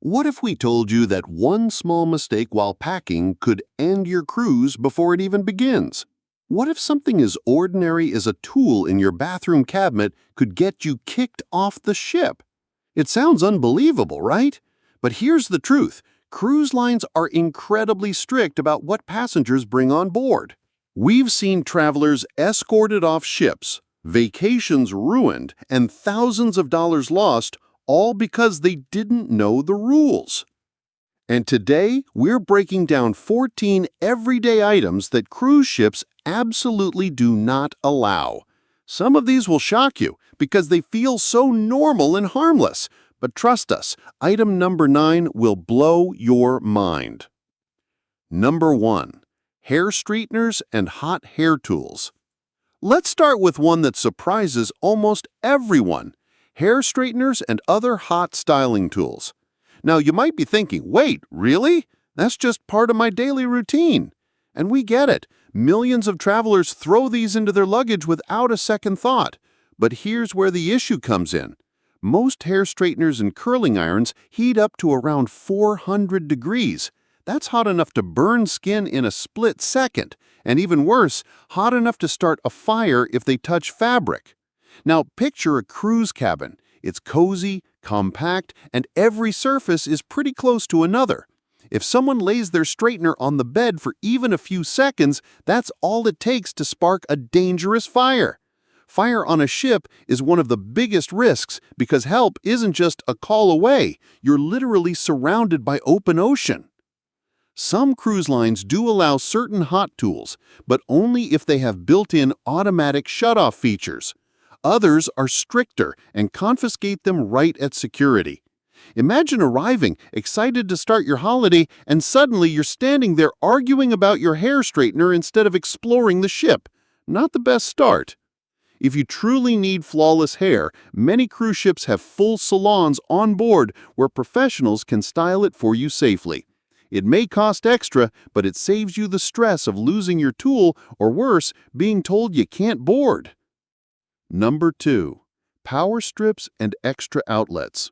What if we told you that one small mistake while packing could end your cruise before it even begins? What if something as ordinary as a tool in your bathroom cabinet could get you kicked off the ship? It sounds unbelievable, right? But here's the truth. Cruise lines are incredibly strict about what passengers bring on board. We've seen travelers escorted off ships, vacations ruined, and thousands of dollars lost, all because they didn't know the rules. And today, we're breaking down 14 everyday items that cruise ships absolutely do not allow. Some of these will shock you because they feel so normal and harmless. But trust us, item number 9 will blow your mind. Number 1. Hair straighteners and hot hair tools. Let's start with one that surprises almost everyone: hair straighteners and other hot styling tools. Now, you might be thinking, wait, really? That's just part of my daily routine. And we get it. Millions of travelers throw these into their luggage without a second thought. But here's where the issue comes in. Most hair straighteners and curling irons heat up to around 400 degrees. That's hot enough to burn skin in a split second, and even worse, hot enough to start a fire if they touch fabric. Now, picture a cruise cabin. It's cozy, compact, and every surface is pretty close to another. If someone lays their straightener on the bed for even a few seconds, that's all it takes to spark a dangerous fire. Fire on a ship is one of the biggest risks because help isn't just a call away. You're literally surrounded by open ocean. Some cruise lines do allow certain hot tools, but only if they have built-in automatic shutoff features. Others are stricter and confiscate them right at security. Imagine arriving, excited to start your holiday, and suddenly you're standing there arguing about your hair straightener instead of exploring the ship. Not the best start. If you truly need flawless hair, many cruise ships have full salons on board where professionals can style it for you safely. It may cost extra, but it saves you the stress of losing your tool or worse, being told you can't board. Number 2. Power strips and extra outlets.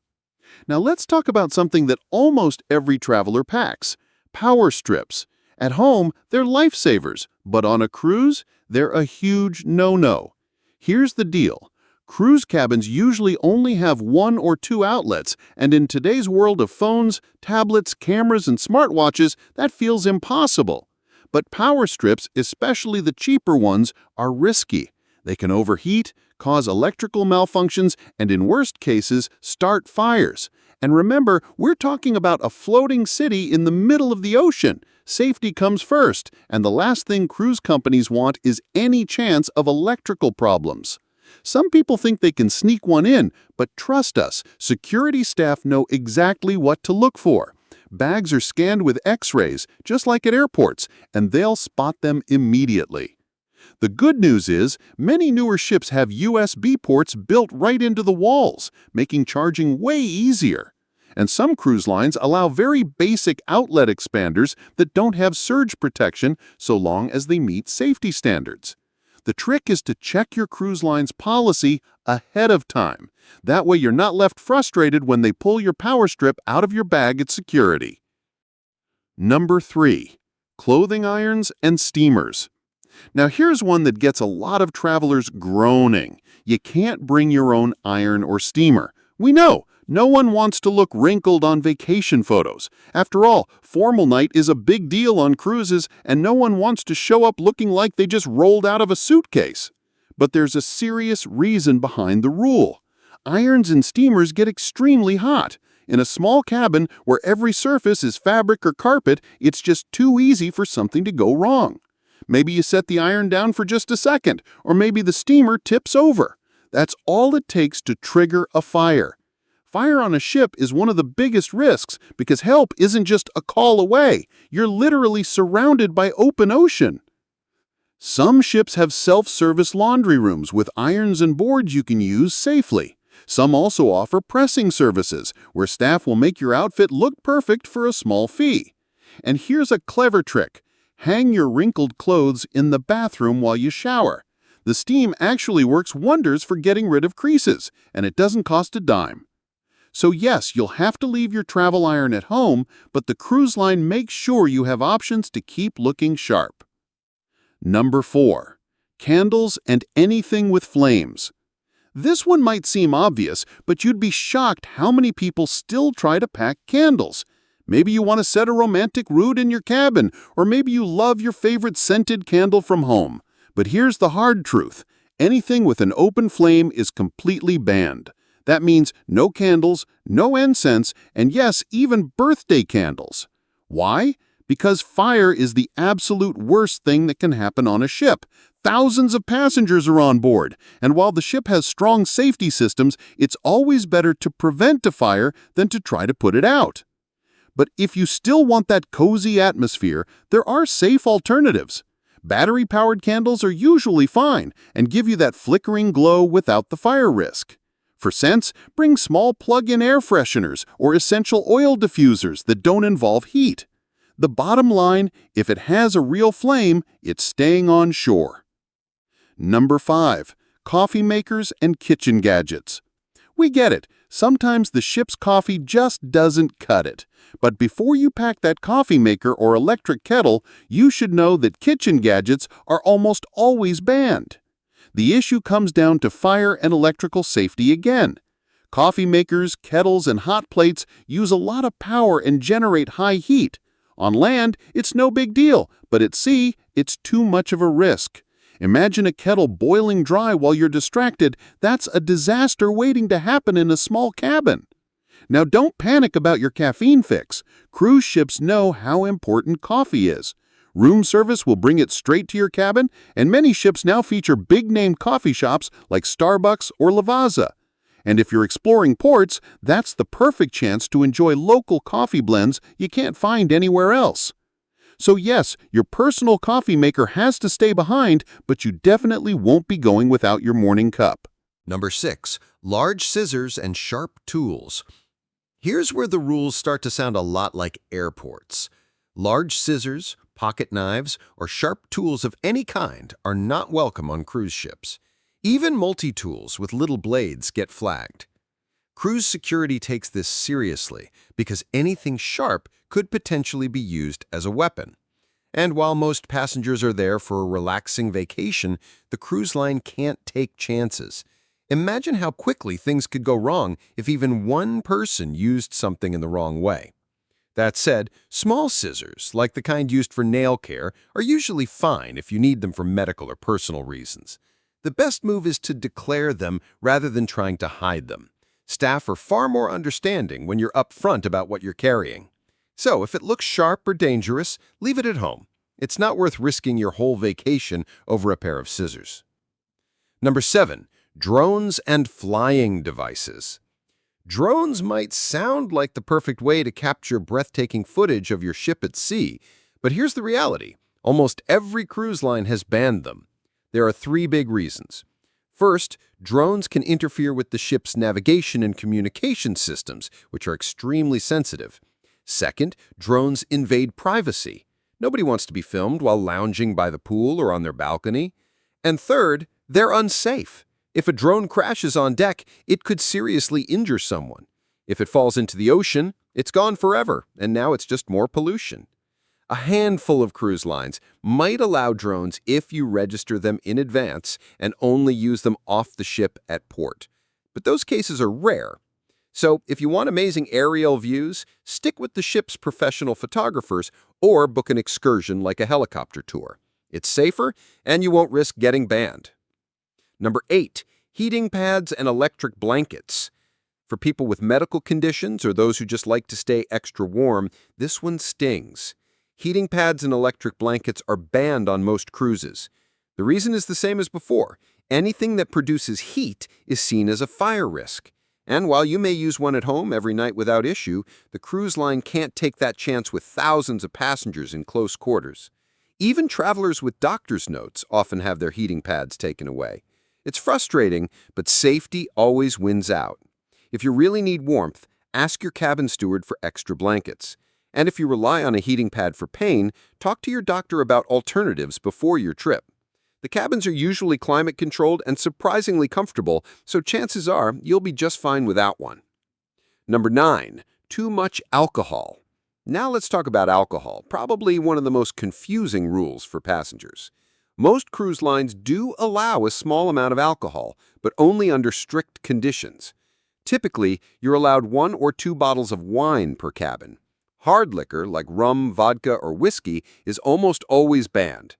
Now let's talk about something that almost every traveler packs: power strips. At home, they're lifesavers, but on a cruise, they're a huge no-no. Here's the deal. Cruise cabins usually only have 1 or 2 outlets, and in today's world of phones, tablets, cameras, and smartwatches, that feels impossible. But power strips, especially the cheaper ones, are risky. They can overheat, cause electrical malfunctions, and in worst cases, start fires. And remember, we're talking about a floating city in the middle of the ocean. Safety comes first, and the last thing cruise companies want is any chance of electrical problems. Some people think they can sneak one in, but trust us, security staff know exactly what to look for. Bags are scanned with X-rays, just like at airports, and they'll spot them immediately. The good news is, many newer ships have USB ports built right into the walls, making charging way easier. And some cruise lines allow very basic outlet expanders that don't have surge protection so long as they meet safety standards. The trick is to check your cruise line's policy ahead of time. That way you're not left frustrated when they pull your power strip out of your bag at security. Number 3. Clothing irons and steamers. Now here's one that gets a lot of travelers groaning. You can't bring your own iron or steamer. We know. No one wants to look wrinkled on vacation photos. After all, formal night is a big deal on cruises, and no one wants to show up looking like they just rolled out of a suitcase. But there's a serious reason behind the rule. Irons and steamers get extremely hot. In a small cabin where every surface is fabric or carpet, it's just too easy for something to go wrong. Maybe you set the iron down for just a second, or maybe the steamer tips over. That's all it takes to trigger a fire. Fire on a ship is one of the biggest risks because help isn't just a call away. You're literally surrounded by open ocean. Some ships have self-service laundry rooms with irons and boards you can use safely. Some also offer pressing services where staff will make your outfit look perfect for a small fee. And here's a clever trick. Hang your wrinkled clothes in the bathroom while you shower. The steam actually works wonders for getting rid of creases, and it doesn't cost a dime. So yes, you'll have to leave your travel iron at home, but the cruise line makes sure you have options to keep looking sharp. Number 4. Candles and anything with flames. This one might seem obvious, but you'd be shocked how many people still try to pack candles. Maybe you want to set a romantic mood in your cabin, or maybe you love your favorite scented candle from home. But here's the hard truth. Anything with an open flame is completely banned. That means no candles, no incense, and yes, even birthday candles. Why? Because fire is the absolute worst thing that can happen on a ship. Thousands of passengers are on board, and while the ship has strong safety systems, it's always better to prevent a fire than to try to put it out. But if you still want that cozy atmosphere, there are safe alternatives. Battery-powered candles are usually fine and give you that flickering glow without the fire risk. For scents, bring small plug-in air fresheners or essential oil diffusers that don't involve heat. The bottom line, if it has a real flame, it's staying on shore. Number 5. Coffee makers and kitchen gadgets. We get it. Sometimes the ship's coffee just doesn't cut it. But before you pack that coffee maker or electric kettle, you should know that kitchen gadgets are almost always banned. The issue comes down to fire and electrical safety again. Coffee makers, kettles, and hot plates use a lot of power and generate high heat. On land, it's no big deal, but at sea, it's too much of a risk. Imagine a kettle boiling dry while you're distracted. That's a disaster waiting to happen in a small cabin. Now, don't panic about your caffeine fix. Cruise ships know how important coffee is. Room service will bring it straight to your cabin, and many ships now feature big-name coffee shops like Starbucks or Lavazza. And if you're exploring ports, that's the perfect chance to enjoy local coffee blends you can't find anywhere else. So yes, your personal coffee maker has to stay behind, but you definitely won't be going without your morning cup. Number 6. Large scissors and sharp tools. Here's where the rules start to sound a lot like airports. Large scissors, pocket knives, or sharp tools of any kind are not welcome on cruise ships. Even multi-tools with little blades get flagged. Cruise security takes this seriously because anything sharp could potentially be used as a weapon. And while most passengers are there for a relaxing vacation, the cruise line can't take chances. Imagine how quickly things could go wrong if even one person used something in the wrong way. That said, small scissors, like the kind used for nail care, are usually fine if you need them for medical or personal reasons. The best move is to declare them rather than trying to hide them. Staff are far more understanding when you're upfront about what you're carrying. So if it looks sharp or dangerous, leave it at home. It's not worth risking your whole vacation over a pair of scissors. Number 7. Drones and flying devices. Drones might sound like the perfect way to capture breathtaking footage of your ship at sea, but here's the reality. Almost every cruise line has banned them. There are 3 big reasons. First, drones can interfere with the ship's navigation and communication systems, which are extremely sensitive. Second, drones invade privacy. Nobody wants to be filmed while lounging by the pool or on their balcony. And third, they're unsafe. If a drone crashes on deck, it could seriously injure someone. If it falls into the ocean, it's gone forever, and now it's just more pollution. A handful of cruise lines might allow drones if you register them in advance and only use them off the ship at port. But those cases are rare. So if you want amazing aerial views, stick with the ship's professional photographers or book an excursion like a helicopter tour. It's safer, and you won't risk getting banned. Number 8. Heating pads and electric blankets. For people with medical conditions or those who just like to stay extra warm, this one stings. Heating pads and electric blankets are banned on most cruises. The reason is the same as before. Anything that produces heat is seen as a fire risk. And while you may use one at home every night without issue, the cruise line can't take that chance with thousands of passengers in close quarters. Even travelers with doctor's notes often have their heating pads taken away. It's frustrating, but safety always wins out. If you really need warmth, ask your cabin steward for extra blankets. And if you rely on a heating pad for pain, talk to your doctor about alternatives before your trip. The cabins are usually climate-controlled and surprisingly comfortable, so chances are you'll be just fine without one. Number 9, too much alcohol. Now let's talk about alcohol, probably one of the most confusing rules for passengers. Most cruise lines do allow a small amount of alcohol, but only under strict conditions. Typically, you're allowed 1 or 2 bottles of wine per cabin. Hard liquor, like rum, vodka, or whiskey, is almost always banned.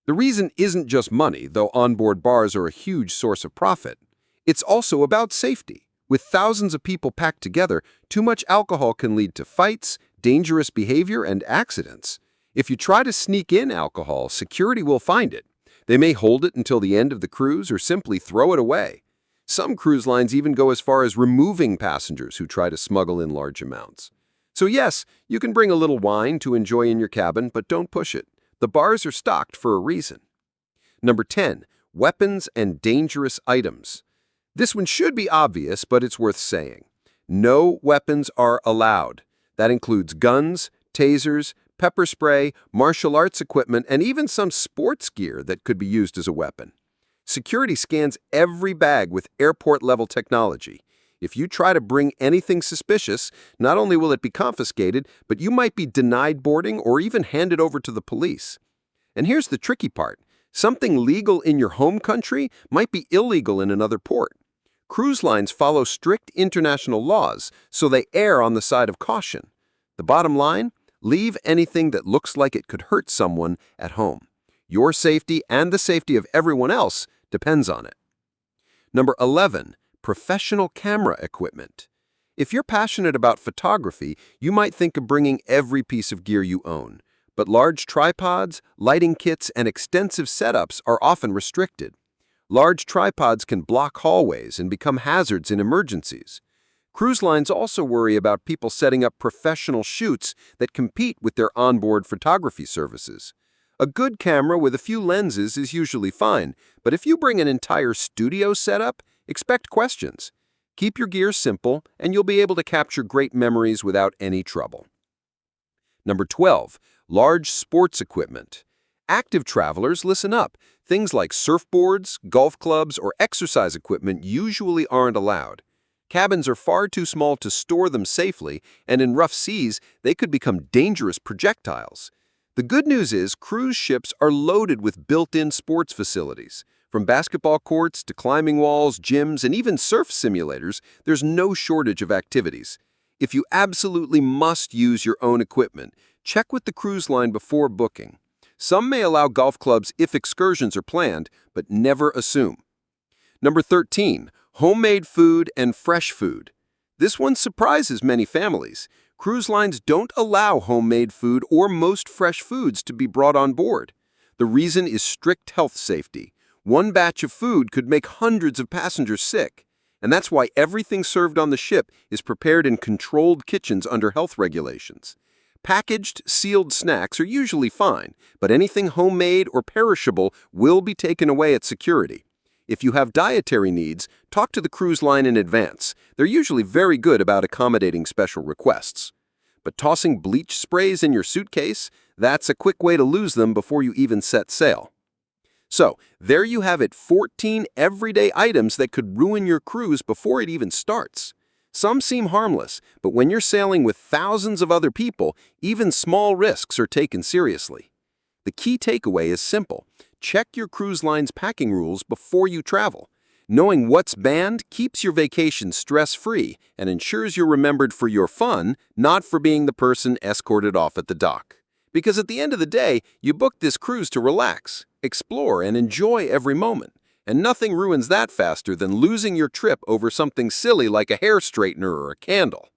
The reason isn't just money, though onboard bars are a huge source of profit. It's also about safety. With thousands of people packed together, too much alcohol can lead to fights, dangerous behavior, and accidents. If you try to sneak in alcohol, security will find it. They may hold it until the end of the cruise or simply throw it away. Some cruise lines even go as far as removing passengers who try to smuggle in large amounts. So yes, you can bring a little wine to enjoy in your cabin, but don't push it. The bars are stocked for a reason. Number 10, weapons and dangerous items. This one should be obvious, but it's worth saying. No weapons are allowed. That includes guns, tasers, pepper spray, martial arts equipment, and even some sports gear that could be used as a weapon. Security scans every bag with airport-level technology. If you try to bring anything suspicious, not only will it be confiscated, but you might be denied boarding or even handed over to the police. And here's the tricky part. Something legal in your home country might be illegal in another port. Cruise lines follow strict international laws, so they err on the side of caution. The bottom line? Leave anything that looks like it could hurt someone at home. Your safety and the safety of everyone else depends on it. Number 11, professional camera equipment. If you're passionate about photography, you might think of bringing every piece of gear you own. But large tripods, lighting kits, and extensive setups are often restricted. Large tripods can block hallways and become hazards in emergencies. Cruise lines also worry about people setting up professional shoots that compete with their onboard photography services. A good camera with a few lenses is usually fine, but if you bring an entire studio setup, expect questions. Keep your gear simple, and you'll be able to capture great memories without any trouble. Number 12, large sports equipment. Active travelers, listen up. Things like surfboards, golf clubs, or exercise equipment usually aren't allowed. Cabins are far too small to store them safely, and in rough seas, they could become dangerous projectiles. The good news is cruise ships are loaded with built-in sports facilities. From basketball courts to climbing walls, gyms, and even surf simulators, there's no shortage of activities. If you absolutely must use your own equipment, check with the cruise line before booking. Some may allow golf clubs if excursions are planned, but never assume. Number 13, homemade food and fresh food. This one surprises many families. Cruise lines don't allow homemade food or most fresh foods to be brought on board. The reason is strict health safety. One batch of food could make hundreds of passengers sick. And that's why everything served on the ship is prepared in controlled kitchens under health regulations. Packaged, sealed snacks are usually fine, but anything homemade or perishable will be taken away at security. If you have dietary needs, talk to the cruise line in advance. They're usually very good about accommodating special requests. But tossing bleach sprays in your suitcase, that's a quick way to lose them before you even set sail. So, there you have it, 14 everyday items that could ruin your cruise before it even starts. Some seem harmless, but when you're sailing with thousands of other people, even small risks are taken seriously. The key takeaway is simple. Check your cruise line's packing rules before you travel. Knowing what's banned keeps your vacation stress-free and ensures you're remembered for your fun, not for being the person escorted off at the dock. Because at the end of the day, you booked this cruise to relax, explore, and enjoy every moment. And nothing ruins that faster than losing your trip over something silly like a hair straightener or a candle.